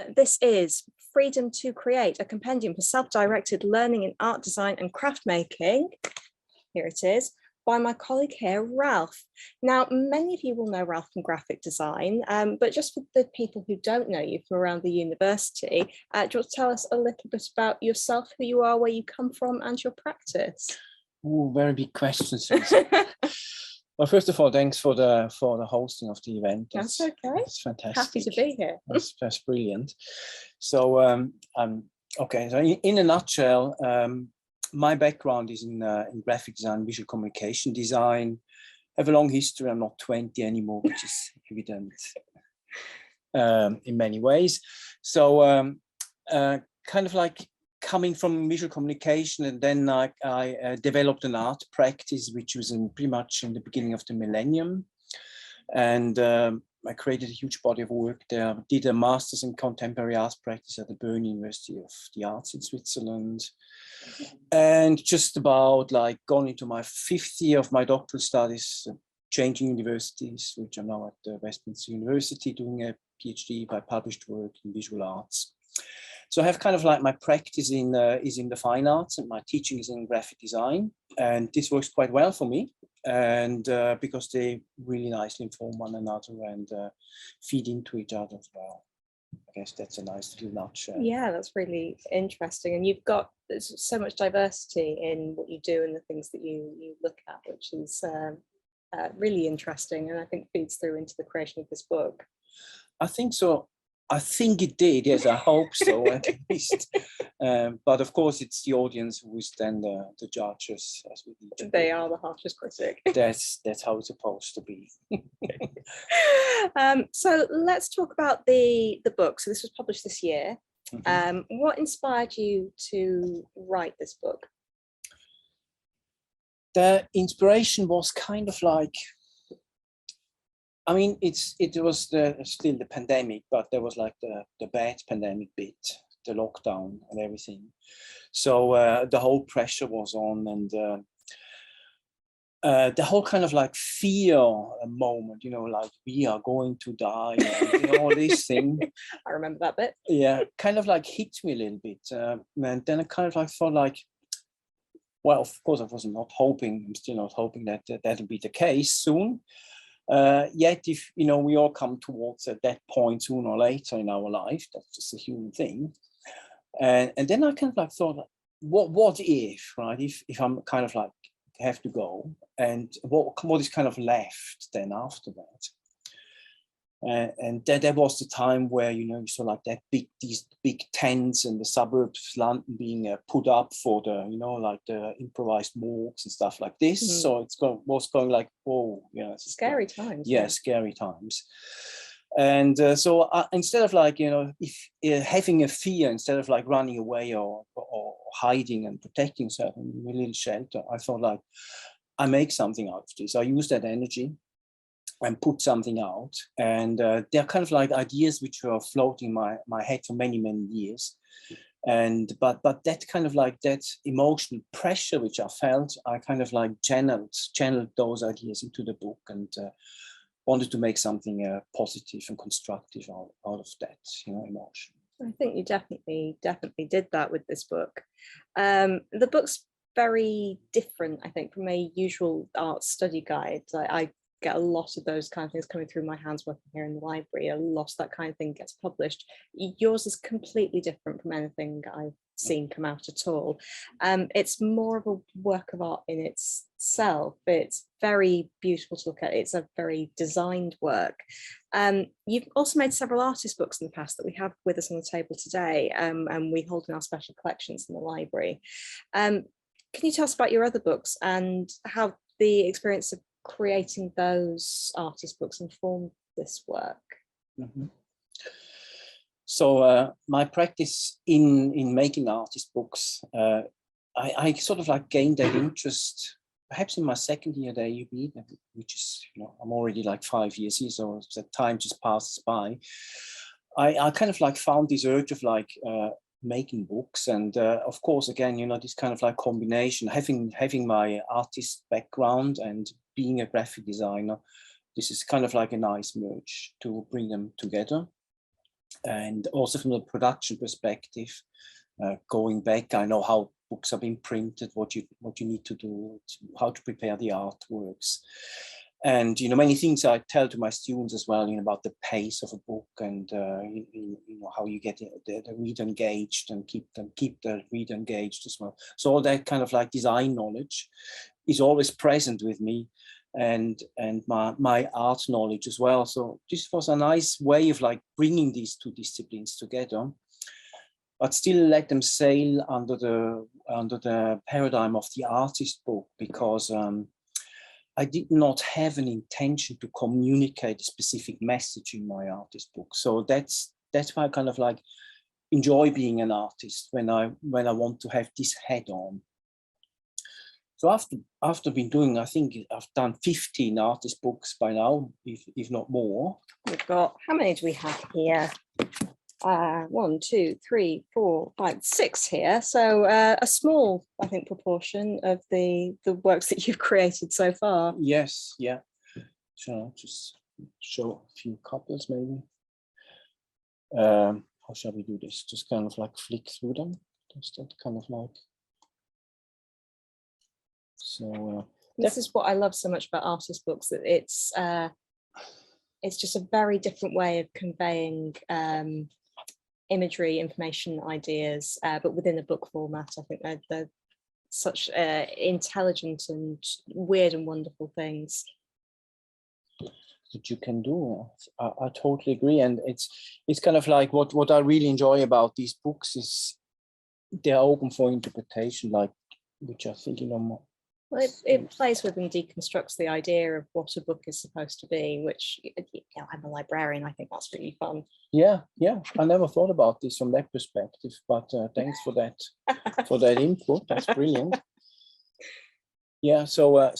This is Freedom to Create, a compendium for self-directed learning in art, design and craft making. Here it is, by my colleague here, Ralph. Now, many of you will know Ralph from graphic design, but just for the people who don't know you from around the university, do you want to tell us a little bit about yourself, who you are, where you come from and your practice? Oh, very big questions. Well, first of all, thanks for the hosting of the event. That's okay. It's fantastic. Happy to be here. That's brilliant. So, okay. So, in a nutshell, my background is in graphic design, visual communication design. I have a long history. I'm not 20 anymore, which is evident in many ways. So, kind of like coming from visual communication, and then I developed an art practice, which was pretty much in the beginning of the millennium. And I created a huge body of work there. Did a master's in contemporary art practice at the Bern University of the Arts in Switzerland. And just about like gone into my 5th year of my doctoral studies, changing universities, which I'm now at Westminster University doing a PhD by published work in visual arts. So I have kind of like my practice is in the fine arts, and my teaching is in graphic design. And this works quite well for me. And because they really nicely inform one another and feed into each other as well. I guess that's a nice little nutshell. Yeah, that's really interesting. And you've got so much diversity in what you do and the things that you look at, which is really interesting, and I think feeds through into the creation of this book. I think so. I think it did, yes, I hope so, at least. But of course, it's the audience who is then the judges. As we need. They are the harshest critic. That's how it's supposed to be. So let's talk about the book. So this was published this year. Mm-hmm. What inspired you to write this book? The inspiration was kind of like, I mean, it was still the pandemic, but there was like the bad pandemic bit, the lockdown and everything. So the whole pressure was on, and the whole kind of like fear moment, you know, like we are going to die, and, you know, all this thing. I remember that bit. Yeah, kind of like hit me a little bit. And then I kind of like thought like, well, of course I was not hoping, I'm still not hoping that that'll be the case soon. Yet, if you know, we all come towards at that point sooner or later in our life, that's just a human thing. And then I kind of like thought, what if, right? If I'm kind of like have to go, and what is kind of left then after that? And there was the time where, you know, you saw like these big tents in the suburbs of London being put up for the, you know, like the improvised morgues and stuff like this. Mm. So was going like, oh, yeah, scary times. Yeah, scary times. And so instead of like, you know, if having a fear, instead of like running away or hiding and protecting yourself in a little shelter, I thought like, I make something out of this. I use that energy and put something out, and they're kind of like ideas which were floating in my head for many years, and but that kind of like that emotional pressure which I felt, I kind of like channeled those ideas into the book, and wanted to make something positive and constructive out of that, you know, emotion. I think you definitely did that with this book. The book's very different, I think, from a usual art study guide. I get a lot of those kind of things coming through my hands working here in the library. A lot of that kind of thing gets published. Yours is completely different from anything I've seen come out at all. It's more of a work of art in itself. It's very beautiful to look at. It's a very designed work. You've also made several artist books in the past that we have with us on the table today, and we hold in our special collections in the library. Can you tell us about your other books and how the experience of creating those artist books informed this work? Mm-hmm. So my practice in making artist books, I sort of like gained that interest perhaps in my second year at AUB, which is, you know, I'm already like 5 years here, so the time just passes by. I kind of like found this urge of like making books, and of course, again, you know, this kind of like combination, having my artist background and being a graphic designer, this is kind of like a nice merge to bring them together. And also from the production perspective, going back, I know how books are being printed, what you need to do, how to prepare the artworks. And, many things I tell to my students as well, about the pace of a book and, how you get the reader engaged and keep the reader engaged as well. So all that kind of like design knowledge is always present with me, and my art knowledge as well. So this was a nice way of like bringing these two disciplines together, but still let them sail under the paradigm of the artist book, because I did not have an intention to communicate a specific message in my artist book. So that's why I kind of like enjoy being an artist when I want to have this head on. So after been doing, I think I've done 15 artist books by now, if not more. We've got, how many do we have here? 1, 2, 3, 4, 5, 6 here. So a small, I think, proportion of the works that you've created so far. Yes, yeah. So I'll just show a few couples maybe. How shall we do this? Just kind of like flick through them. Just that kind of like. So this is what I love so much about artist books, that it's just a very different way of conveying imagery, information, ideas, but within a book format. I think they're such intelligent and weird and wonderful things that you can do. I totally agree, and it's kind of like what I really enjoy about these books is they're open for interpretation, like, which I think well, it plays with and deconstructs the idea of what a book is supposed to be, which, I'm a librarian, I think that's really fun. Yeah, I never thought about this from that perspective, but thanks for that input. That's brilliant. Yeah, so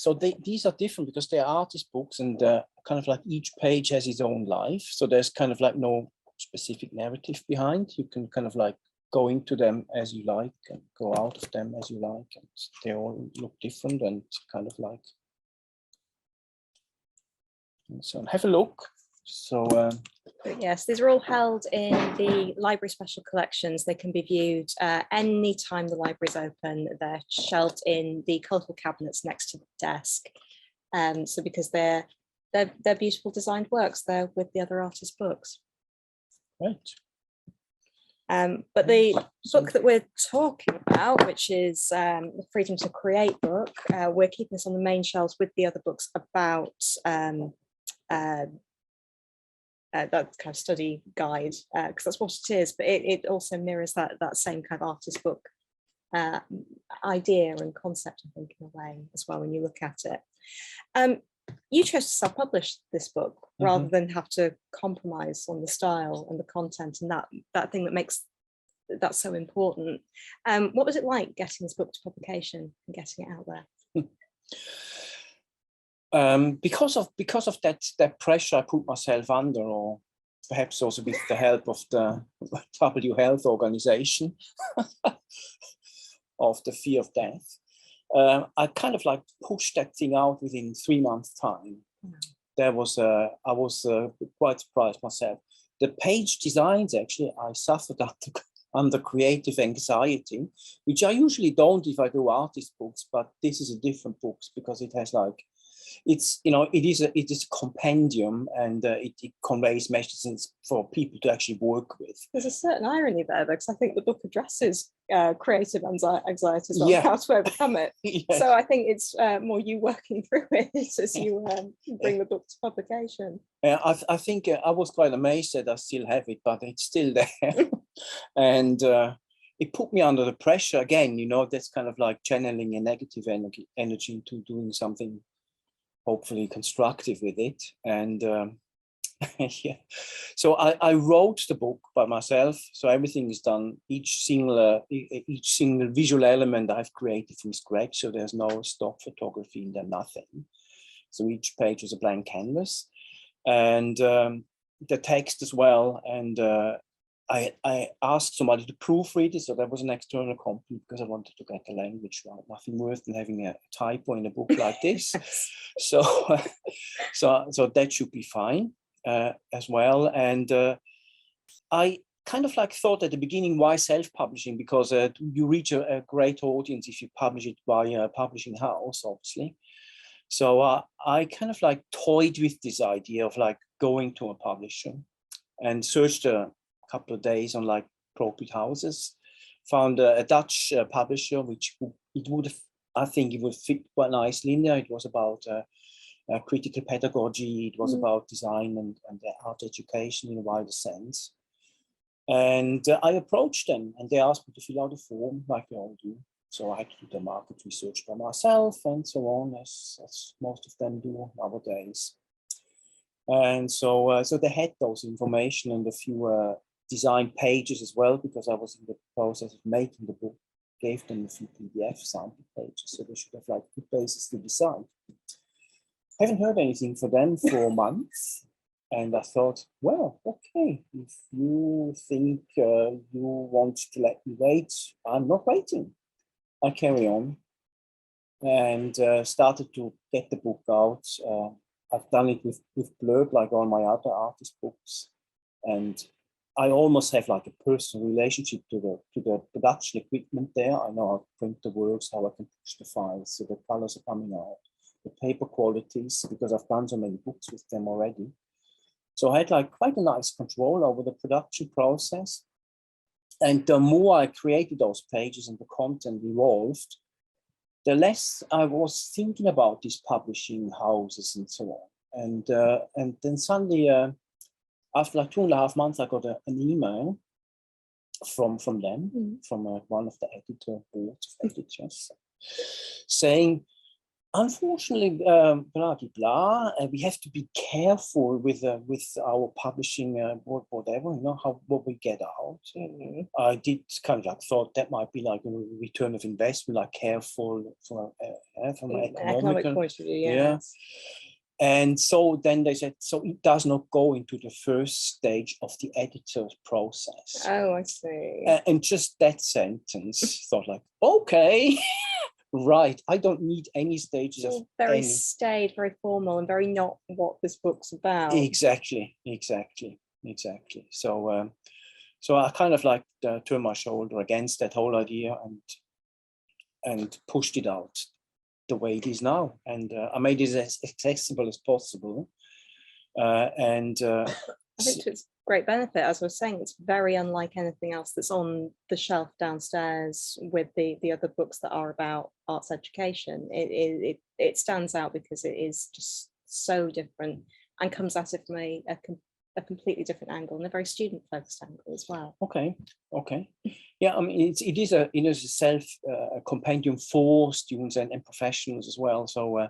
these are different because they're artist books, and kind of like each page has its own life. So there's kind of like no specific narrative behind. You can kind of like go into them as you like and go out of them as you like, and they all look different and kind of like. And so have a look. So yes, these are all held in the library special collections. They can be viewed any time the library is open. They're shelved in the colourful cabinets next to the desk. So because they're beautiful designed works, they're with the other artist books. Right. But the book that we're talking about, which is the Freedom to Create book, we're keeping this on the main shelves with the other books about that kind of study guide, because that's what it is, but it also mirrors that same kind of artist book idea and concept, I think, in a way as well, when you look at it. You chose to self-publish this book rather than have to compromise on the style and the content and that thing that makes that so important. What was it like getting this book to publication and getting it out there? Because of that pressure I put myself under, or perhaps also with the help of the W Health organization of the fear of death, I kind of like pushed that thing out within 3 months' time. I was quite surprised myself. The page designs, actually, I suffered under creative anxiety, which I usually don't if I do artist books, but this is a different book because it has like, it is a compendium, and it conveys messages for people to actually work with. There's a certain irony there, because I think the book addresses creative anxiety as well, yeah. How to overcome it. Yes. So I think it's more you working through it as you bring the book to publication. I think I was quite amazed that I still have it, but it's still there. And it put me under the pressure again, that's kind of like channeling a negative energy into doing something hopefully constructive with it. And yeah, so I wrote the book by myself, so everything is done, each single visual element I've created from scratch, so there's no stock photography in there, nothing. So each page is a blank canvas, and the text as well. And I asked somebody to proofread it, so that was an external company, because I wanted to get the language right. Nothing worse than having a typo in a book like this. So that should be fine as well. And I kind of like thought at the beginning, why self-publishing? Because you reach a great audience if you publish it by a publishing house, obviously. So I kind of like toyed with this idea of like going to a publisher and searched a couple of days on like appropriate houses, found a Dutch publisher, which it would have, I think it would fit quite nicely in there. It was about critical pedagogy, it was about design and art education in a wider sense. And I approached them and they asked me to fill out a form like they all do. So I had to do the market research by myself and so on, as most of them do nowadays. And so they had those information and a few design pages as well, because I was in the process of making the book, gave them a few PDF sample pages, so they should have like good basis to decide. I haven't heard anything from them for months. And I thought, well, okay, if you think you want to let me wait, I'm not waiting. I carry on and started to get the book out. I've done it with Blurb, like all my other artist books. And I almost have like a personal relationship to the production equipment there. I know how to print the works, how I can push the files, so the colors are coming out, the paper qualities, because I've done so many books with them already. So I had like quite a nice control over the production process. And the more I created those pages and the content evolved, the less I was thinking about these publishing houses and so on. And then suddenly, after like 2.5 months, I got an email from them, from one of the boards of editors, saying, unfortunately, blah, blah, blah, we have to be careful with our publishing, whatever, you know, what we get out. I did kind of like thought that might be like a return of investment, like careful from an economic point of view, yeah. And so then they said, so it does not go into the first stage of the editor's process. Oh, I see. And just that sentence, thought like, okay. Right, I don't need any stages of very staid, very formal, and very not what this book's about. Exactly. So, so I kind of like turned my shoulder against that whole idea and pushed it out the way it is now, and I made it as accessible as possible. I think to its great benefit, as I was saying, it's very unlike anything else that's on the shelf downstairs with the other books that are about arts education. It stands out because it is just so different and comes at it from a completely different angle, and a very student-focused angle as well. Okay. Yeah, I mean, it is a self compendium for students and professionals as well. So.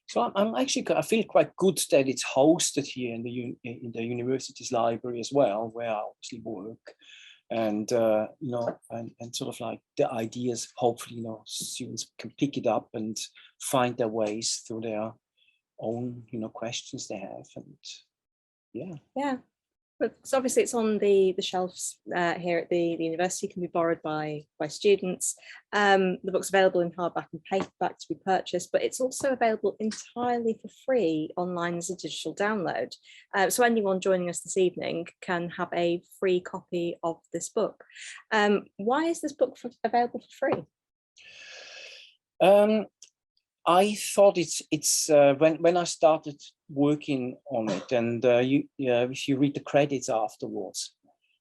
So I'm actually, I feel quite good that it's hosted here in the university's library as well, where I obviously work, and you know, and sort of like the ideas. Hopefully, you know, students can pick it up and find their ways through their own, you know, questions they have, and yeah. But so obviously it's on the shelves here at the university, can be borrowed by students. The book's available in hardback and paperback to be purchased, but it's also available entirely for free online as a digital download. So anyone joining us this evening can have a free copy of this book. Why is this book available for free? I thought it's when I started working on it, and if you read the credits afterwards,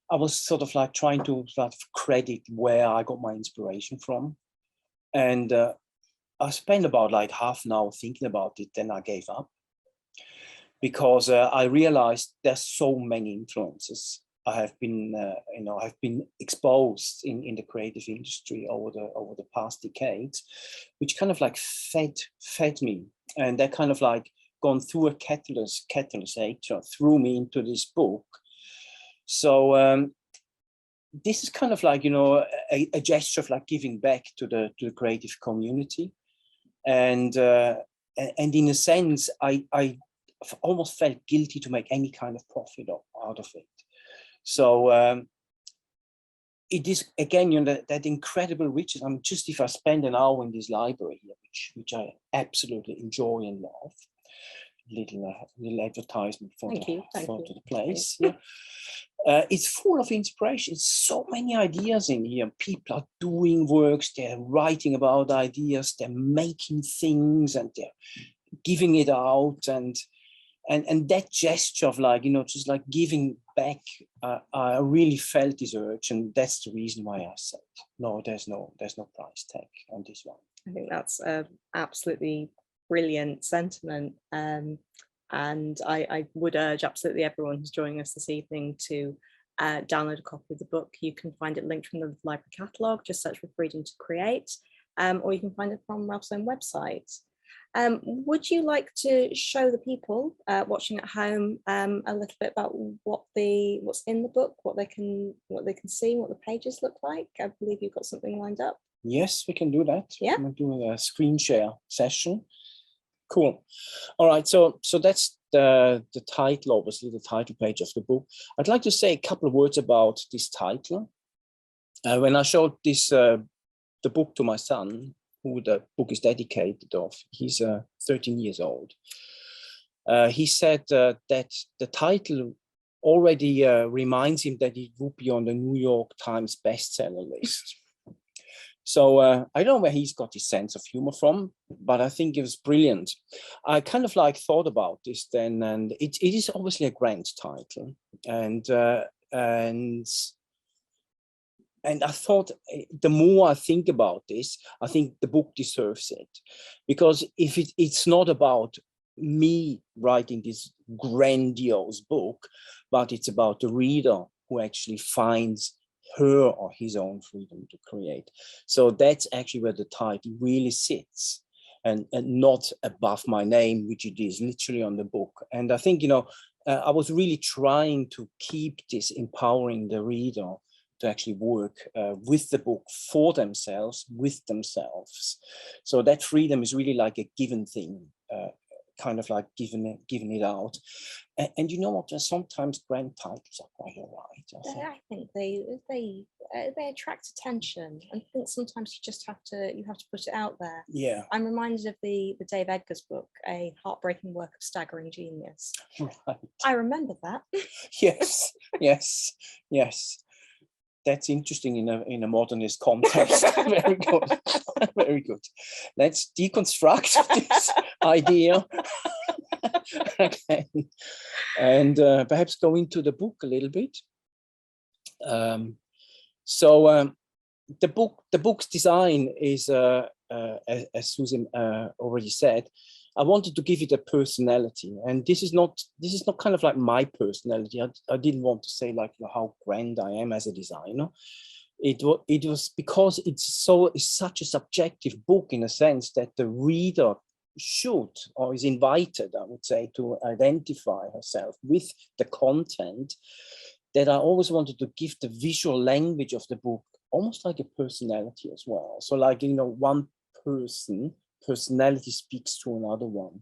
I was sort of like trying to sort of credit where I got my inspiration from, and I spent about like half an hour thinking about it. Then I gave up because I realized there's so many influences. I have been, you know, I've been exposed in the creative industry over the past decades, which kind of like fed me, and that kind of like gone through a catalysator, threw me into this book. So this is kind of like, you know, a gesture of like giving back to the creative community, and in a sense, I almost felt guilty to make any kind of profit out of it. So it is, again, you know, that incredible riches. I mean, just if I spend an hour in this library here, which I absolutely enjoy and love, little advertisement for Thank you. the place. Yeah. It's full of inspiration. It's so many ideas in here. People are doing works, they're writing about ideas, they're making things, and they're giving it out, and that gesture of like, just like giving back, I really felt this urge, and that's the reason why I said no, there's no price tag on this one. I think that's absolutely brilliant sentiment, and I would urge absolutely everyone who's joining us this evening to download a copy of the book. You can find it linked from the library catalogue, just search for Freedom to Create, or you can find it from Ralph's own website. Would you like to show the people watching at home a little bit about what's in the book, what they can see, what the pages look like? I believe you've got something lined up. Yes, we can do that. Yeah, we're doing a screen share session. Cool. All right, so that's the title, obviously the title page of the book. I'd like to say a couple of words about this title. When I showed this the book to my son, who the book is dedicated of, he's 13 years old. He said that the title already reminds him that it would be on the New York Times bestseller list. So I don't know where he's got his sense of humor from, but I think it was brilliant. I kind of like thought about this then, and it is obviously a grand title, and I thought the more I think about this, I think the book deserves it, because if it's not about me writing this grandiose book, but it's about the reader who actually finds her or his own freedom to create. So that's actually where the title really sits, and not above my name, which it is literally on the book. And I think, I was really trying to keep this empowering the reader to actually work with the book for themselves, with themselves. So that freedom is really like a given thing, kind of like giving it out. And you know what? Sometimes grand titles are quite all right. I think they attract attention, and I think sometimes you have to put it out there. Yeah. I'm reminded of the Dave Eggers book, A Heartbreaking Work of Staggering Genius. Right. I remember that. Yes. That's interesting in a modernist context. Very good. Very good. Let's deconstruct this idea. Okay. And perhaps go into the book a little bit. So the book's design is, as Susan already said, I wanted to give it a personality, and this is not kind of like my personality. I didn't want to say like how grand I am as a designer. It was because it's such a subjective book, in a sense that the reader should, or is invited, I would say, to identify herself with the content, that I always wanted to give the visual language of the book almost like a personality as well. So like, one personality speaks to another one.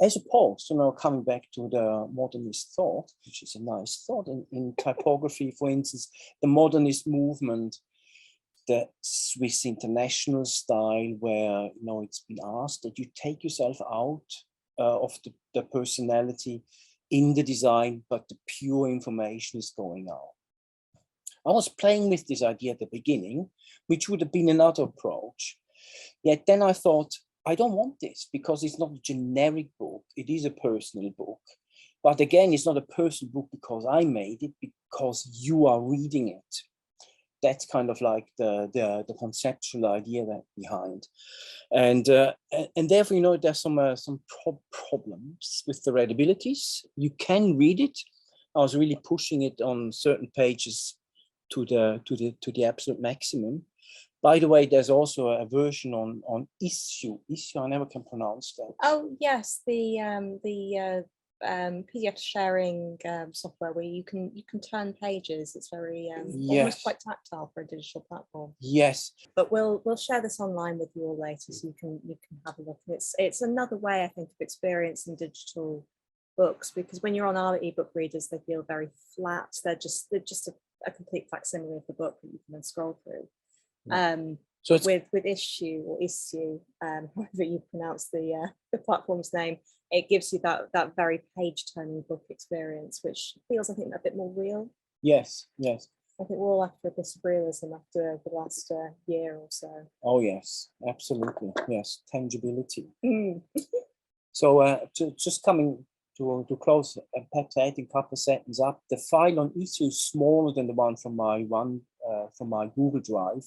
As opposed, coming back to the modernist thought, which is a nice thought in typography, for instance, the modernist movement, the Swiss international style, where it's been asked that you take yourself out of the personality in the design, but the pure information is going out. I was playing with this idea at the beginning, which would have been another approach. Yet then I thought, I don't want this, because it's not a generic book. It is a personal book. But again, it's not a personal book because I made it, because you are reading it. That's kind of like the conceptual idea behind. And therefore, there's some problems with the readabilities. You can read it. I was really pushing it on certain pages to the absolute maximum. By the way, there's also a version on issue. I never can pronounce that. Oh yes, the PDF sharing software where you can turn pages. It's very almost quite tactile for a digital platform. Yes. But we'll share this online with you all later, so you can have a look. It's another way, I think, of experiencing digital books, because when you're on our ebook readers, they feel very flat. They're just a complete facsimile of the book that you can then scroll through. So it's with issue or issue, however you pronounce the platform's name, it gives you that very page-turning book experience, which feels, I think, a bit more real. yes, yes. I think we're all after a bit of realism after the last year or so. Oh yes, absolutely. Yes, tangibility. Mm. So just coming to close, perhaps adding a couple of sentences up. The file on issue is smaller than the one from my Google Drive,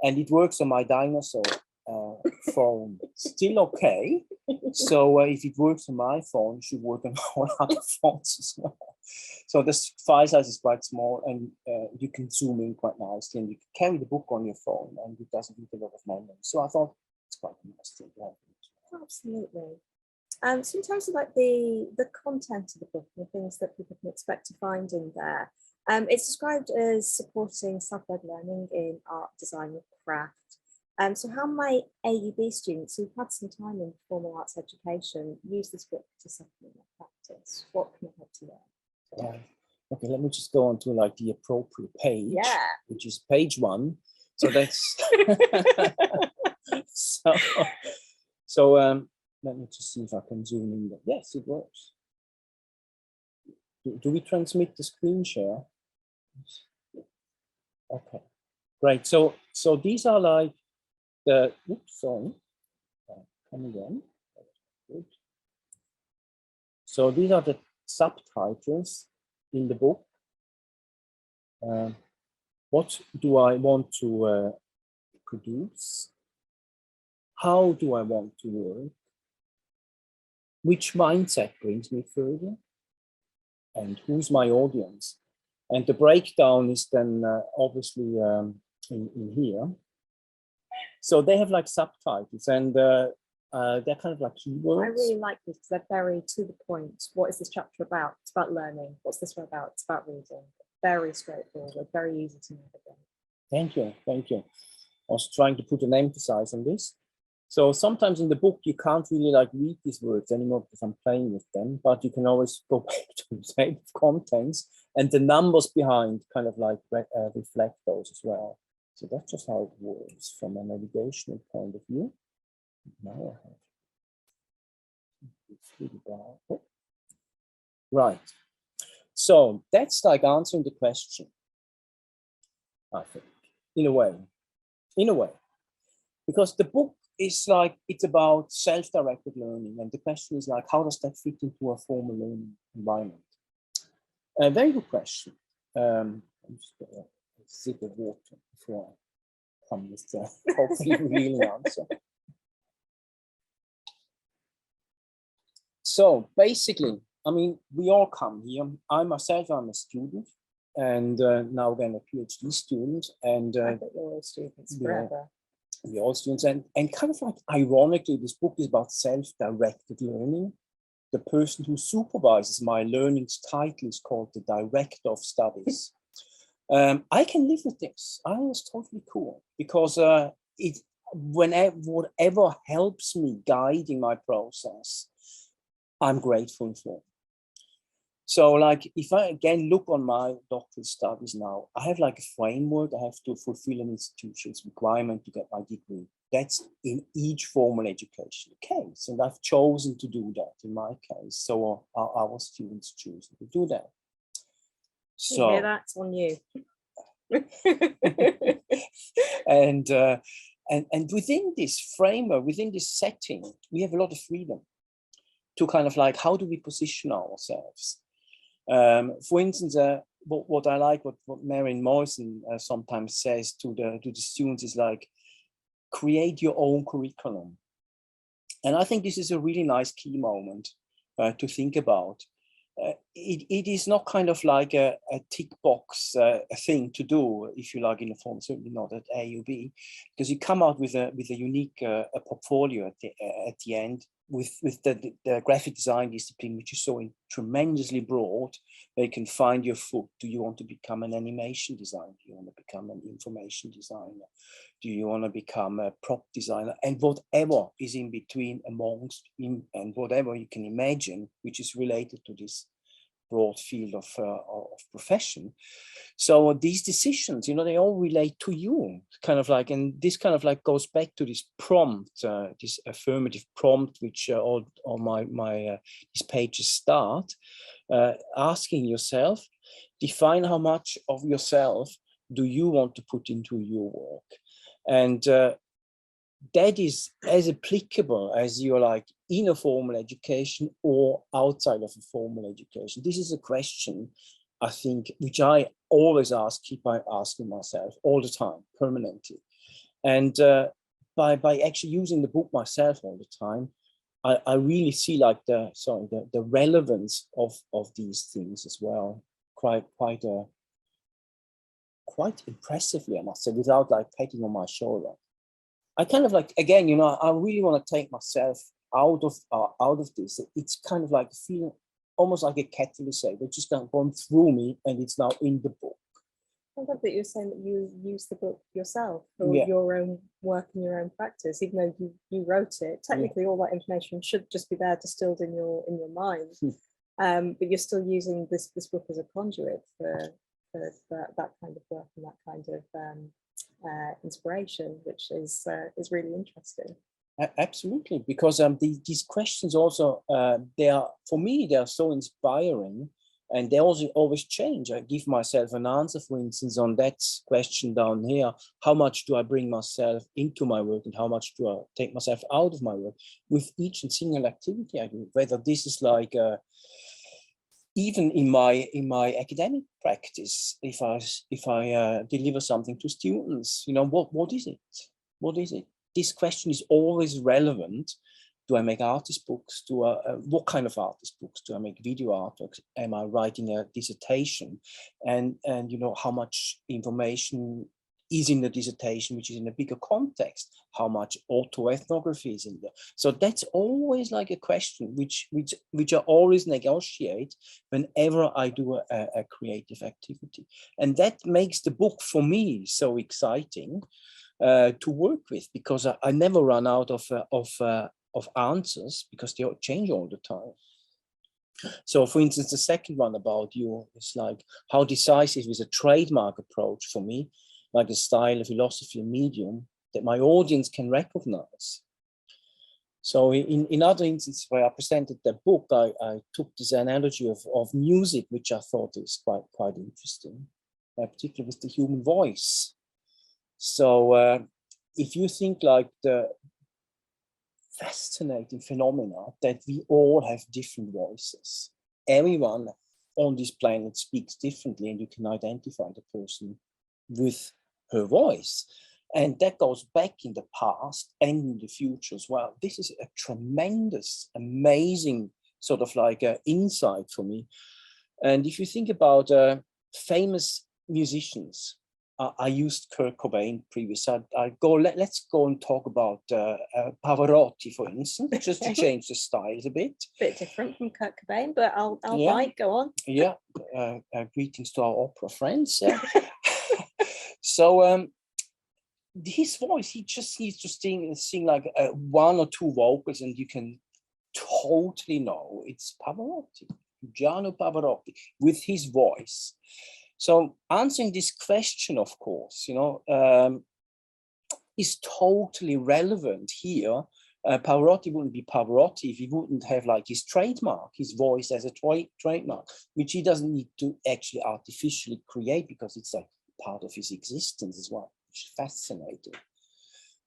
and it works on my dinosaur phone. Still okay. So if it works on my phone, it should work on all other phones as well. So this file size is quite small, and you can zoom in quite nicely, and you can carry the book on your phone, and it doesn't need a lot of memory. So I thought it's quite a nice thing to have. Absolutely. So in terms of like the content of the book and the things that people can expect to find in there, it's described as supporting self-led learning in art, design, and craft. So how might AUB students who've had some time in formal arts education use this book to supplement their practice? What can it help to learn? Okay, let me just go on to like the appropriate page, which is page 1. So that's so let me just see if I can zoom in. Yes, it works. Do we transmit the screen share? Okay, great. So these are like the, oops, sorry, come again. Good. So these are the subtitles in the book. What do I want to produce? How do I want to work? Which mindset brings me further? And who's my audience? And the breakdown is then obviously in here. So they have like subtitles, and they're kind of like keywords. I really like this because they're very to the point. What is this chapter about? It's about learning. What's this one about? It's about reading. Very straightforward, very easy to navigate. Thank you, thank you. I was trying to put an emphasis on this. So sometimes in the book, you can't really like read these words anymore because I'm playing with them, but you can always go back to the table of contents, and the numbers behind kind of like reflect those as well. So that's just how it works from a navigational point of view. Now I have it's really bad. Right. So that's like answering the question, I think, in a way, because the book is like, it's about self-directed learning. And the question is like, how does that fit into a formal learning environment? A very good question. I'm just going to sip of water before I come with the hopefully revealing answer. So basically, I mean, we all come here. I'm a student, and now then a PhD student. And I think we're all students forever. We're all students. And kind of like ironically, this book is about self-directed learning. The person who supervises my learning's title is called the Director of Studies. I can live with this. I think it's totally cool because whatever helps me guiding my process, I'm grateful for. So like, if I again look on my doctoral studies now, I have like a framework. I have to fulfill an institution's requirement to get my degree. That's in each formal education case. And I've chosen to do that in my case. So our students choose to do that. So yeah, that's on you. And within this framework, within this setting, we have a lot of freedom to kind of like, how do we position ourselves? For instance, what I like, what Marion Morrison sometimes says to the students is like, create your own curriculum. And I think this is a really nice key moment to think about. It is not kind of like a tick box thing to do, if you like, in a form, certainly not at AUB, because you come out with a unique portfolio at the end, with the graphic design discipline, which is so tremendously broad. Where you can find your foot. Do you want to become an animation designer? Do you want to become an information designer? Do you want to become a prop designer? And whatever is in between, and whatever you can imagine, which is related to this broad field of profession. So these decisions, they all relate to you, kind of like, and this kind of like goes back to this prompt, this affirmative prompt, which all my these pages start, asking yourself, define how much of yourself do you want to put into your work, and that is as applicable as you're like in a formal education or outside of a formal education. This is a question, I think, which I always keep asking myself all the time, permanently. And by actually using the book myself all the time, I really see like the relevance of these things as well, quite impressively, I must say, without like patting on my shoulder. I kind of like, again, I really want to take myself out of this. It's kind of like feeling almost like a catalyst that's just gone through me, and it's now in the book. I love that you're saying that you use the book yourself for your own work and your own practice, even though you wrote it. Technically, all that information should just be there distilled in your mind. But you're still using this book as a conduit for that kind of work and that kind of inspiration, which is really interesting. Absolutely, because these questions also they are, for me, they are so inspiring, and they also always change. I give myself an answer, for instance, on that question down here: how much do I bring myself into my work, and how much do I take myself out of my work with each and single activity I do? Whether this is like even in my academic practice, if I deliver something to students, what is it? What is it? This question is always relevant. Do I make artist books? What kind of artist books? Do I make video artworks? Am I writing a dissertation? And how much information is in the dissertation, which is in a bigger context? How much autoethnography is in there? So that's always like a question which I always negotiate whenever I do a creative activity, and that makes the book for me so exciting to work with, because I never run out of answers, because they change all the time. So, for instance, the second one about you is like, how decisive is a trademark approach for me, like a style, a philosophy, a medium that my audience can recognize. So in other instances where I presented the book, I took this analogy of music, which I thought is quite interesting, particularly with the human voice. So if you think like the fascinating phenomena that we all have different voices, everyone on this planet speaks differently, and you can identify the person with her voice. And that goes back in the past and in the future as well. This is a tremendous, amazing sort of like insight for me. And if you think about famous musicians, I used Kurt Cobain previously. Let's go and talk about Pavarotti, for instance, just to change the styles a bit. Bit different from Kurt Cobain, but I'll bite. Go on. Yeah. Greetings to our opera friends. Yeah. So his voice, he just needs to sing like one or two vocals, and you can totally know it's Pavarotti, Gianni Pavarotti, with his voice. So answering this question, of course, is totally relevant here. Pavarotti wouldn't be Pavarotti if he wouldn't have like his trademark, his voice as a trademark, which he doesn't need to actually artificially create, because it's like part of his existence as well, which is fascinating.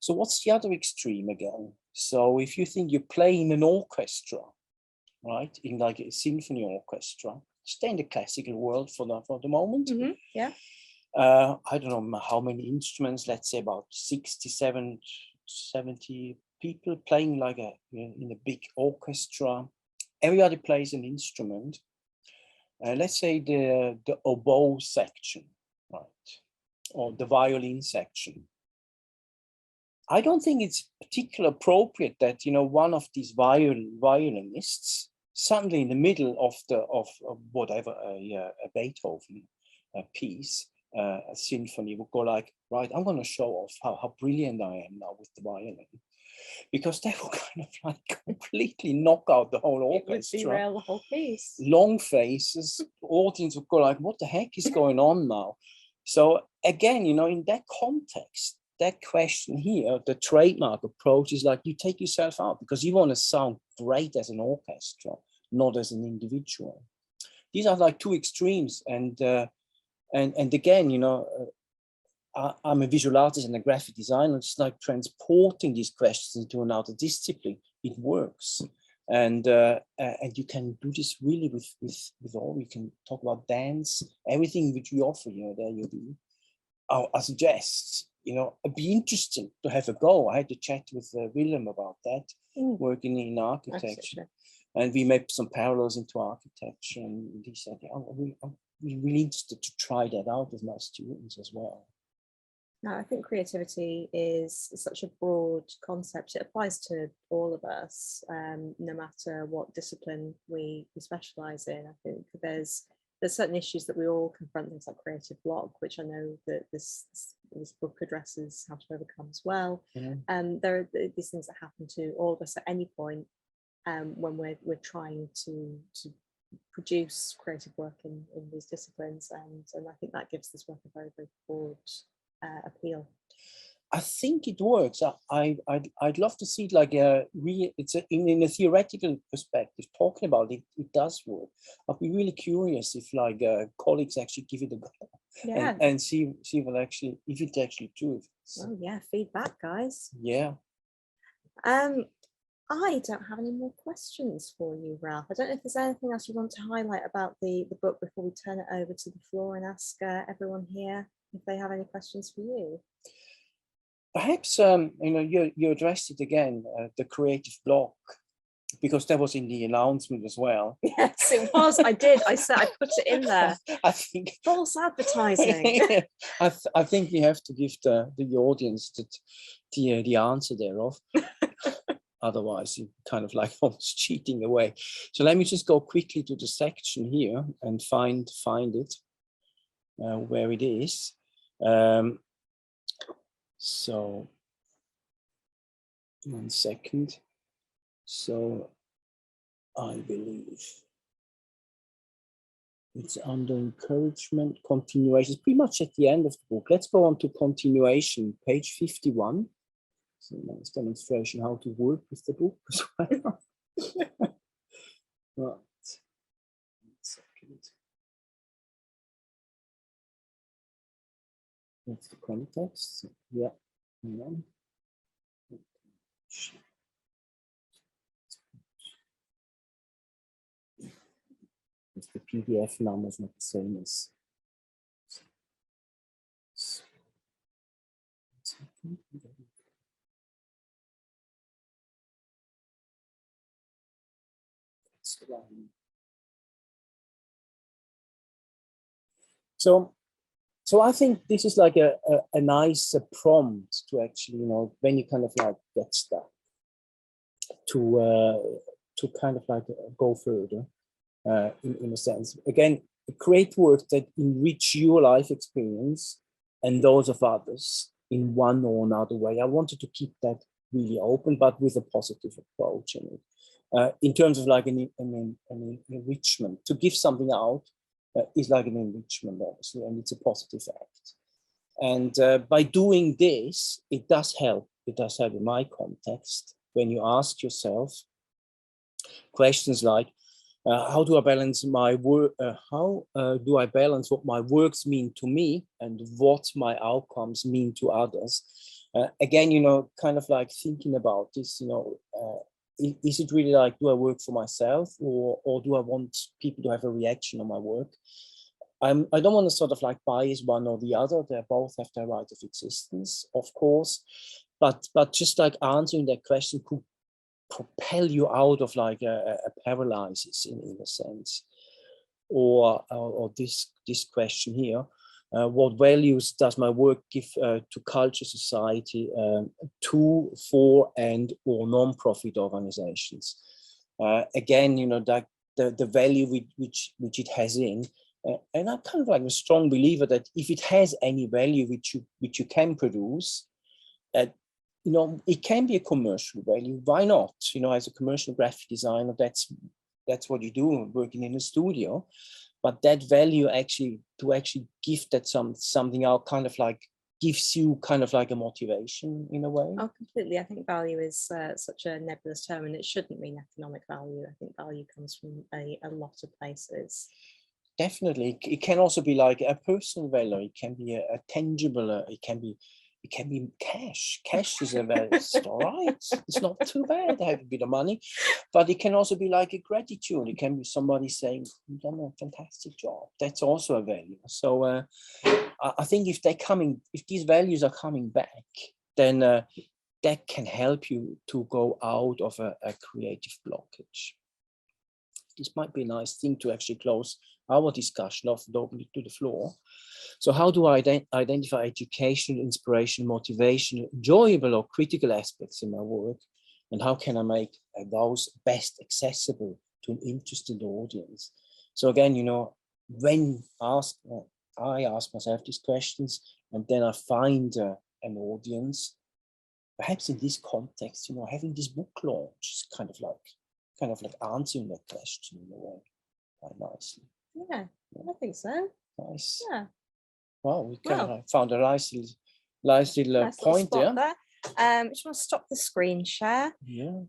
So what's the other extreme again? So if you think you play in an orchestra, right, in like a symphony orchestra, stay in the classical world for the moment. Mm-hmm. Yeah. I don't know how many instruments, let's say about 67, 70 people playing like in a big orchestra. Everybody plays an instrument. Let's say the oboe section, right, or the violin section. I don't think it's particularly appropriate that one of these violinists suddenly in the middle of whatever a Beethoven piece, a symphony, would go like, right, I'm going to show off how brilliant I am now with the violin. because they will kind of like completely knock out the whole It would orchestra. derail the whole piece. Long faces, audience will go like, what the heck is going on now? So again, you know, in that context, that question here, the trademark approach is like you take yourself out because you want to sound great as an orchestra, not as an individual. These are like two extremes, and again, you know, I'm a visual artist and a graphic designer. It's like transporting these questions into another discipline. It works, and you can do this really with all. We can talk about dance, everything which we offer. You know, there you do. I suggest, you know, it'd be interesting to have a go. I had to chat with Willem about that, working in architecture, and we made some parallels into architecture. And he said, "Yeah, we're really interested to try that out with my students as well." No, I think creativity is such a broad concept. It applies to all of us, no matter what discipline we specialize in. I think there's certain issues that we all confront, things like creative block, which I know that this book addresses how to overcome as well. There are these things that happen to all of us at any point when we're trying to produce creative work in these disciplines, and I think that gives this work a very, very broad appeal. I think it works. I'd love to see it like in a theoretical perspective, talking about it. It does work. I'd be really curious if like colleagues actually give it a go, and see what actually, if it actually true. Oh yeah, feedback, guys. Yeah. I don't have any more questions for you, Ralph. I don't know if there's anything else you want to highlight about the book before we turn it over to the floor and ask everyone here if they have any questions for you. Perhaps you know, you addressed it again, the creative block, because that was in the announcement as well. Yes, it was. I did. I put it in there. I think false advertising. I think we have to give the audience the answer thereof. Otherwise, you kind of like almost cheating away. So let me just go quickly to the section here and find it where it is. So 1 second. So I believe it's under encouragement, continuation. It's pretty much at the end of the book. Let's go on to continuation, page 51. So nice demonstration how to work with the book as well. Right. 1 second. That's the context. Yeah. It's the PDF number is not the same as. So I think this is like a nice prompt to actually, you know, when you kind of like get stuck, to kind of like go further in a sense. Again, create work that enrich your life experience and those of others in one or another way. I wanted to keep that really open, but with a positive approach in it. In terms of like an enrichment, to give something out is like an enrichment, obviously, and it's a positive act. And by doing this, it does help. It does help in my context when you ask yourself questions like, how do I balance my work? How do I balance what my works mean to me and what my outcomes mean to others? Again, you know, kind of like thinking about this, you know, is it really like, do I work for myself or do I want people to have a reaction on my work? I don't want to sort of like bias one or the other. They both have their right of existence, of course, but just like answering that question could propel you out of like a paralysis in a sense, or this question here. What values does my work give to culture, society, to, for, and or non-profit organizations? Again, you know, that the value which it has in, and I'm kind of like a strong believer that if it has any value which you can produce, you know, it can be a commercial value. Why not? You know, as a commercial graphic designer, that's what you do working in a studio. But that value actually to give that something out kind of like gives you kind of like a motivation in a way. Oh, completely. I think value is such a nebulous term, and it shouldn't mean economic value. I think value comes from a lot of places. Definitely, it can also be like a personal value. It can be a tangible. It can be cash. Cash is a value. It's all right. It's not too bad. I have a bit of money, but it can also be like a gratitude. It can be somebody saying, "You've done a fantastic job." That's also a value. So I think if these values are coming back, then that can help you to go out of a creative blockage. This might be a nice thing to actually close our discussion off and open it to the floor. So how do I identify educational, inspiration, motivation, enjoyable or critical aspects in my work? And how can I make those best accessible to an interested audience? So again, you know, when I ask myself these questions, and then I find an audience, perhaps in this context, you know, having this book launch is kind of like answering that question in a way quite nicely. Yeah, I think so. Nice. Yeah. Well, we kind of found a nice little point there. Just want to stop the screen share. Yeah.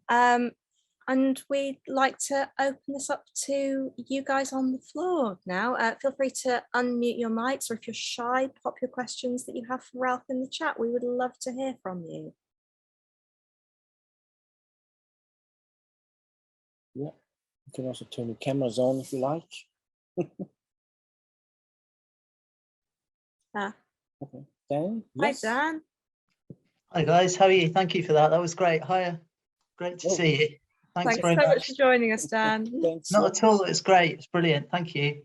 And we'd like to open this up to you guys on the floor now. Feel free to unmute your mics, or if you're shy, pop your questions that you have for Ralph in the chat. We would love to hear from you. Yeah, you can also turn the cameras on if you like. Okay, Dan. Yes. Hi, Dan. Hi guys, how are you? Thank you for that. That was great. Hiya. Great to see you. Thanks very so much. much for joining us, Dan. Thanks. Not at all. It's great. It's brilliant. Thank you.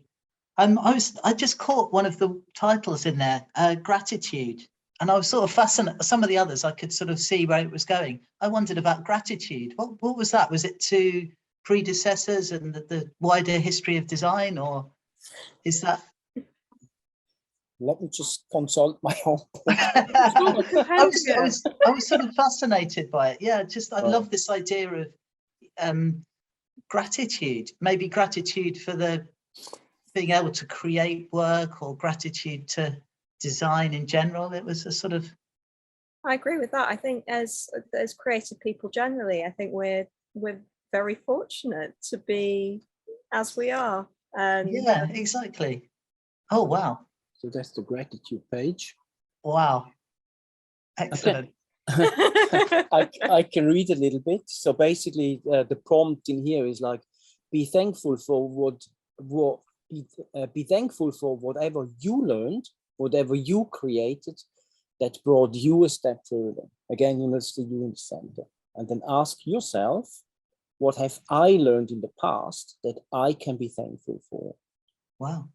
I just caught one of the titles in there, gratitude, and I was sort of fascinated. Some of the others I could sort of see where it was going. I wondered about gratitude. What was that? Was it to predecessors and the wider history of design, or is that? Let me just consult my own book. I was sort of fascinated by it. Yeah, I love this idea of gratitude. Maybe gratitude for being able to create work, or gratitude to design in general. It was a sort of. I agree with that. I think as creative people generally, I think we're very fortunate to be as we are. Yeah, exactly. Oh wow. So that's the gratitude page. Wow. Excellent. I can read a little bit. So basically, the prompt in here is like, be thankful for be thankful for whatever you learned, whatever you created, that brought you a step further. Again, you know, it's the you in the center. And then ask yourself, what have I learned in the past that I can be thankful for? Wow.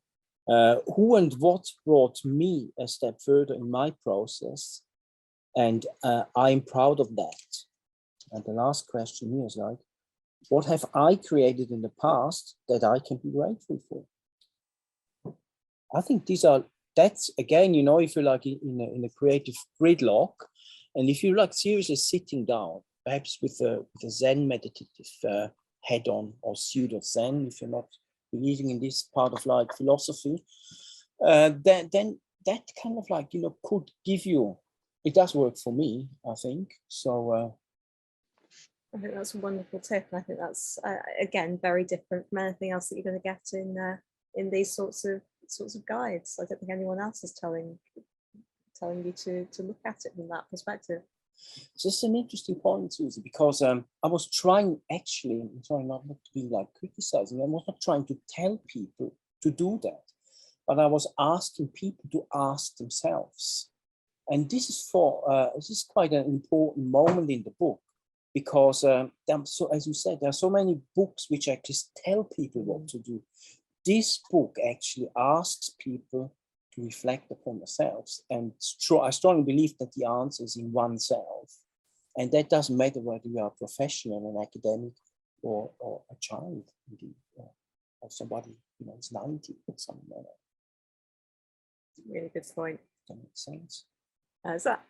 Who and what brought me a step further in my process, and I'm proud of that. And the last question here is like, what have I created in the past that I can be grateful for? I think that's again, you know, if you're like in a creative gridlock, and if you're like seriously sitting down, perhaps with a Zen meditative head on, or pseudo Zen, if you're not believing in this part of like philosophy, then that kind of like, you know, could give you, it does work for me, I think. So I think that's a wonderful tip. I think that's again very different from anything else that you're going to get in these sorts of guides. I don't think anyone else is telling you to look at it from that perspective. Just an interesting point, Suzy, because I was trying actually, I'm trying not to be like criticizing, I was not trying to tell people to do that, but I was asking people to ask themselves. And this is this is quite an important moment in the book, because as you said, there are so many books which actually tell people what to do. This book actually asks people to reflect upon themselves, and I strongly believe that the answer is in oneself, and that doesn't matter whether you are a professional, an academic, or a child, indeed, or somebody, you know, is 90 or something like that. Really good point. That makes sense. Is that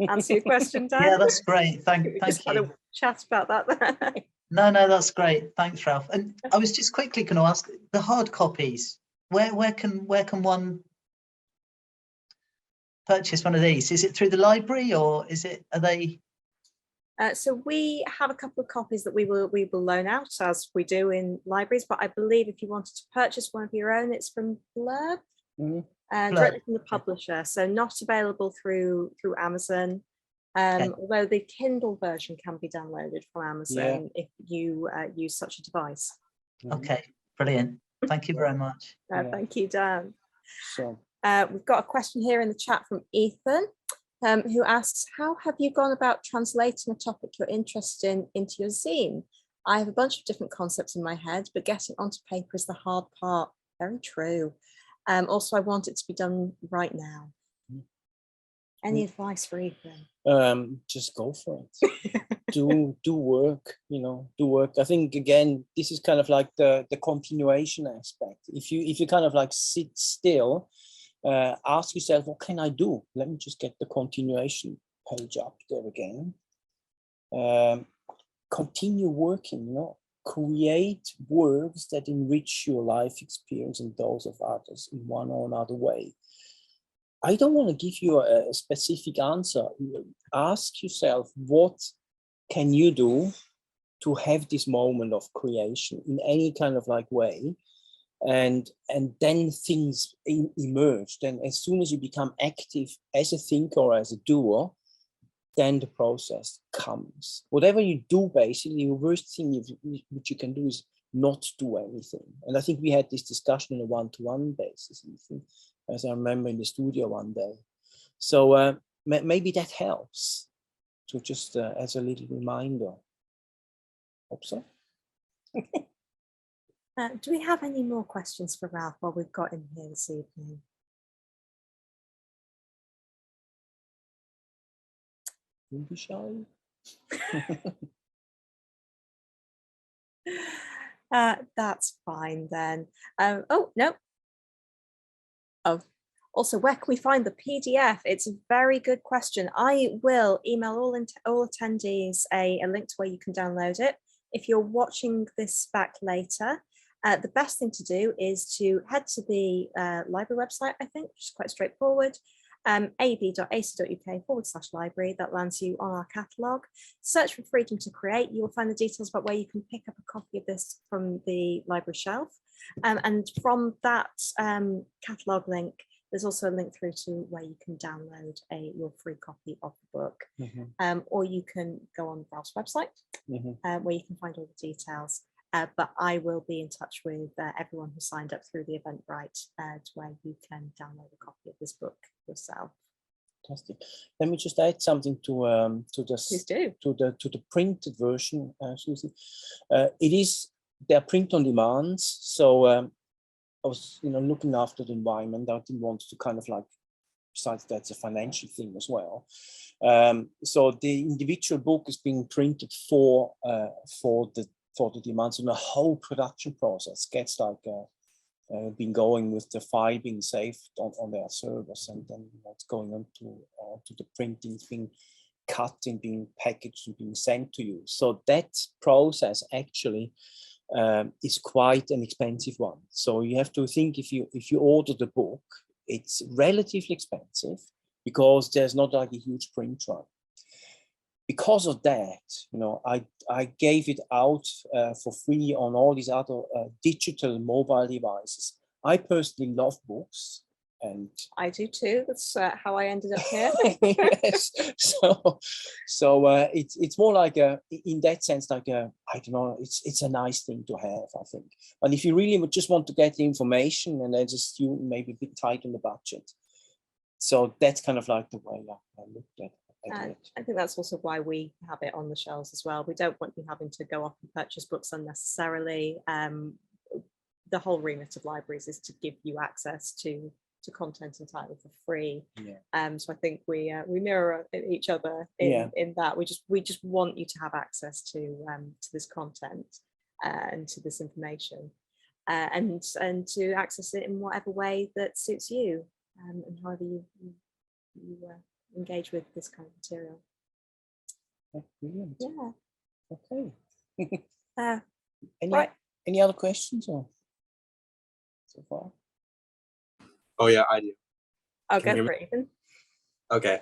answer your question, Dan? Yeah, that's great. Thank just had you. a chat about that. No, that's great. Thanks, Ralph. And I was just quickly going to ask, the hard copies, where can one purchase one of these? Is it through the library, or are they? So we have a couple of copies that we will loan out, as we do in libraries, but I believe if you wanted to purchase one of your own, it's from Blurb, directly from the publisher, so not available through Amazon. Although the Kindle version can be downloaded from Amazon if you use such a device. Okay, brilliant. Thank you very much. Thank you, Dan. So we've got a question here in the chat from Ethan, who asks, how have you gone about translating a topic you're interested in into your zine? I have a bunch of different concepts in my head, but getting onto paper is the hard part. Very true. Also, I want it to be done right now. Any advice for Ethan? Just go for it. do work, do work. I think, again, this is kind of like the continuation aspect. If you kind of like sit still, ask yourself, what can I do? Let me just get the continuation page up there again. Continue working, create works that enrich your life experience and those of others in one or another way. I don't want to give you a specific answer. Ask yourself, what can you do to have this moment of creation in any kind of like way? And then things emerge. Then as soon as you become active as a thinker or as a doer, then the process comes. Whatever you do, basically, the worst thing which you can do is not do anything. And I think we had this discussion on a one-to-one basis, as I remember in the studio one day. So maybe that helps to just as a little reminder. Hope so. Do we have any more questions for Ralph while we've got him here this evening? Don't be shy. That's fine then. Oh, no. Oh, also, where can we find the PDF? It's a very good question. I will email all attendees a link to where you can download it. If you're watching this back later, the best thing to do is to head to the library website, I think, which is quite straightforward. aub.ac.uk/library. That lands you on our catalogue. Search for Freedom to Create. You will find the details about where you can pick up a copy of this from the library shelf. And from that catalogue link, there's also a link through to where you can download your free copy of the book. Or you can go on Ralph's website, where you can find all the details. But I will be in touch with everyone who signed up through the Eventbrite to where you can download a copy of this book yourself. Fantastic. Let me just add something to this. Please do. To the printed version, Suzy. They're print on demands. So I was looking after the environment. I didn't want to kind of like, besides that's a financial thing as well. So the individual book is being printed for the demands, and the whole production process gets like been going with the file being saved on their servers, and then it's going on to the printing, being cut and being packaged and being sent to you. So that process actually is quite an expensive one. So you have to think, if you order the book, it's relatively expensive because there's not like a huge print run. Because of that, I gave it out for free on all these other digital mobile devices. I personally love books, and I do too. That's how I ended up here. Yes. So it's more like in that sense, like I don't know. It's a nice thing to have, I think. And if you really would just want to get the information, and as a student, maybe a bit tight on the budget. So that's kind of like the way I looked at it. And I think that's also why we have it on the shelves as well. We don't want you having to go off and purchase books unnecessarily. The whole remit of libraries is to give you access to content entirely for free. So I think we mirror each other in that. We just want you to have access to this content and to this information, and to access it in whatever way that suits you, and however you engage with this kind of material. Brilliant. Yeah. Okay. Any, right. Any other questions or so far? Oh yeah, I do. I'll go for it, Ethan. Okay.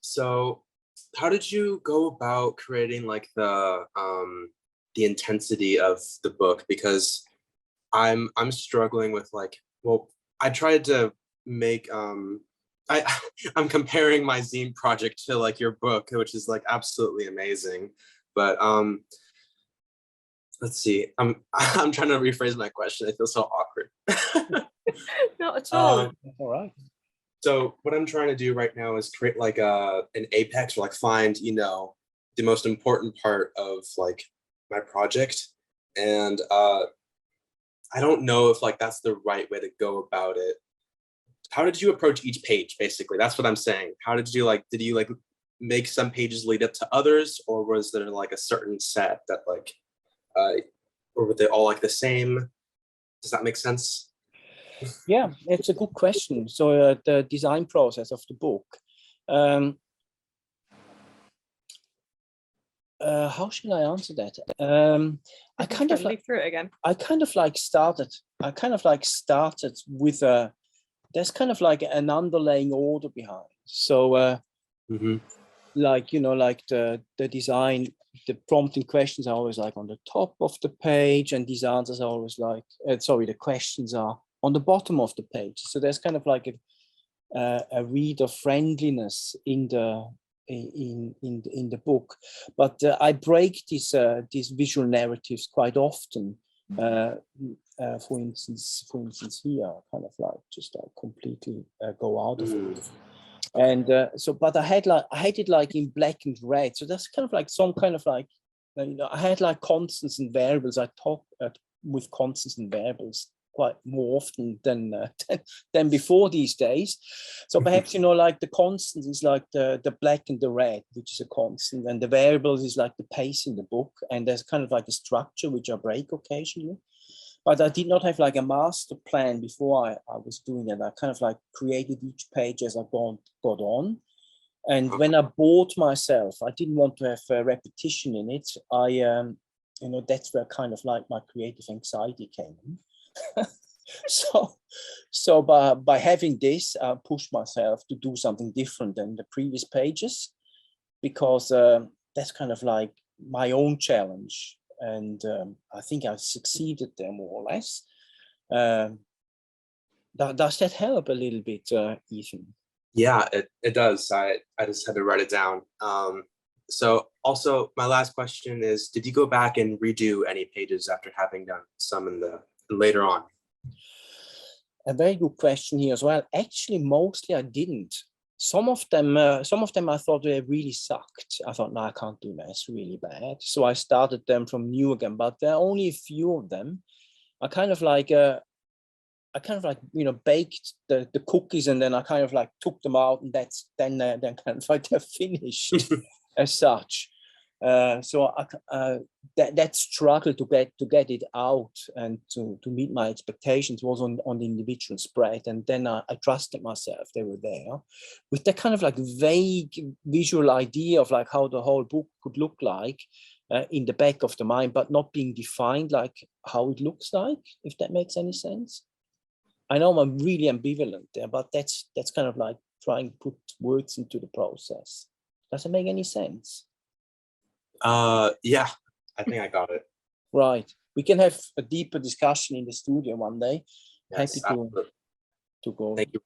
So how did you go about creating like the intensity of the book? Because I'm struggling with like, well, I tried to make I'm comparing my zine project to like your book, which is like absolutely amazing. But let's see. I'm trying to rephrase my question. I feel so awkward. Not at all. All right. So what I'm trying to do right now is create like an apex, or like find, you know, the most important part of like my project. And I don't know if like that's the right way to go about it. How did you approach each page, basically? That's what I'm saying. How did you did you like make some pages lead up to others, or was there like a certain set that like, or were they all like the same? Does that make sense? Yeah, it's a good question. So the design process of the book. How should I answer that? I kind of like through it again. I kind of like started with there's kind of like an underlying order behind. So like, you know, like the design, the prompting questions are always like on the top of the page, and these answers are always like the questions are on the bottom of the page. So there's kind of like a reader friendliness in the book, but I break these visual narratives quite often. For instance, here, kind of like just completely go out of it. And but I had it like in black and red. So that's kind of like some kind of like, you know, I had like constants and variables. I talk with constants and variables quite more often than before these days. So perhaps, you know, like the constant is like the black and the red, which is a constant, and the variables is like the pace in the book, and there's kind of like a structure which I break occasionally. But I did not have like a master plan before I was doing it. I kind of like created each page as I got on. And when I bored myself, I didn't want to have a repetition in it. You know, that's where kind of like my creative anxiety came in. So by having this, I pushed myself to do something different than the previous pages, because that's kind of like my own challenge. And I think I succeeded there more or less. Does that help a little bit, Ethan? Yeah, it does. I just had to write it down. So also my last question is, did you go back and redo any pages after having done some in the later on? A very good question here as well. Actually, mostly I didn't. Some of them I thought they really sucked. I thought, no, I can't do that. It's really bad. So I started them from new again. But there are only a few of them. I kind of like, you know, baked the cookies, and then I kind of like took them out, and then kind of like they're finished as such. So that struggle to get it out and to meet my expectations was on the individual spread, and then I trusted myself. They were there with that kind of like vague visual idea of like how the whole book could look like in the back of the mind, but not being defined like how it looks like, if that makes any sense. I know I'm really ambivalent there, but that's kind of like trying to put words into the process. Does it make any sense? Yeah, I think I got it. Right. We can have a deeper discussion in the studio one day. Yes, happy to go Thank you.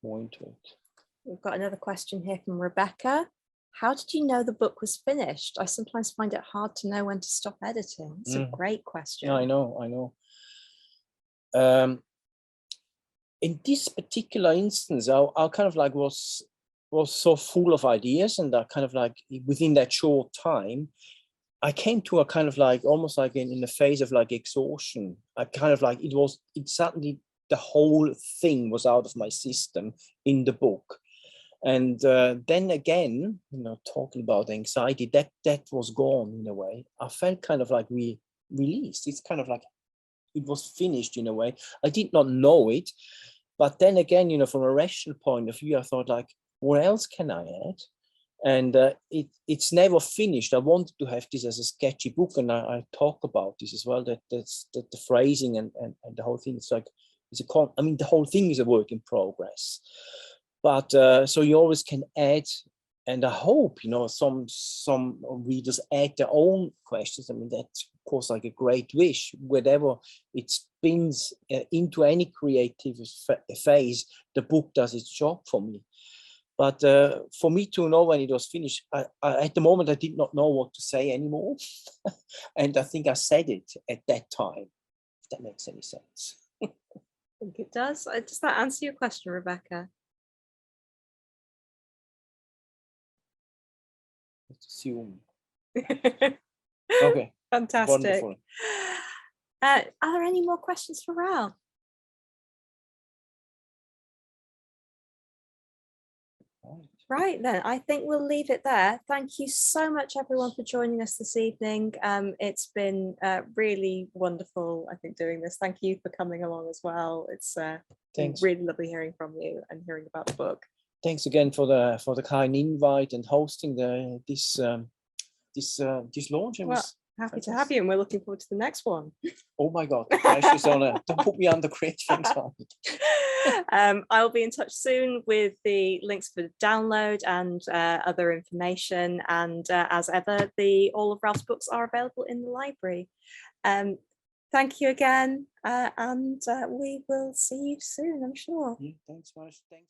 more into it. We've got another question here from Rebecca. How did you know the book was finished? I sometimes find it hard to know when to stop editing. It's a great question. Yeah, I know. In this particular instance, I kind of like was so full of ideas, and I kind of like within that short time, I came to a kind of like almost like in a phase of like exhaustion. I kind of like it suddenly the whole thing was out of my system in the book. And then again, you know, talking about anxiety, that was gone in a way. I felt kind of like released. It's kind of like it was finished in a way. I did not know it, but then again, you know, from a rational point of view, I thought like, what else can I add? And it's never finished. I wanted to have this as a sketchy book, and I talk about this as well. That the phrasing and the whole thing. It's like I mean, the whole thing is a work in progress. But so you always can add, and I hope some readers add their own questions. I mean, that's of course like a great wish. Whatever it spins into any creative phase, the book does its job for me. But for me to know when it was finished, I at the moment, I did not know what to say anymore. And I think I said it at that time, if that makes any sense. I think it does. Does that answer your question, Rebecca? Let's assume. Okay. Fantastic. Wonderful. Are there any more questions for Ralph? Right then, I think we'll leave it there. Thank you so much, everyone, for joining us this evening. It's been really wonderful, I think, doing this. Thank you for coming along as well. It's Thanks. really lovely hearing from you and hearing about the book. Thanks again for the kind invite and hosting this launch. It Well, was happy to have you, and we're looking forward to the next one. Oh my God, the pressure's on her. Don't put me under great things on it. I'll be in touch soon with the links for the download and other information. And as ever, all of Ralph's books are available in the library. Thank you again, and we will see you soon, I'm sure. Thanks much. Thanks.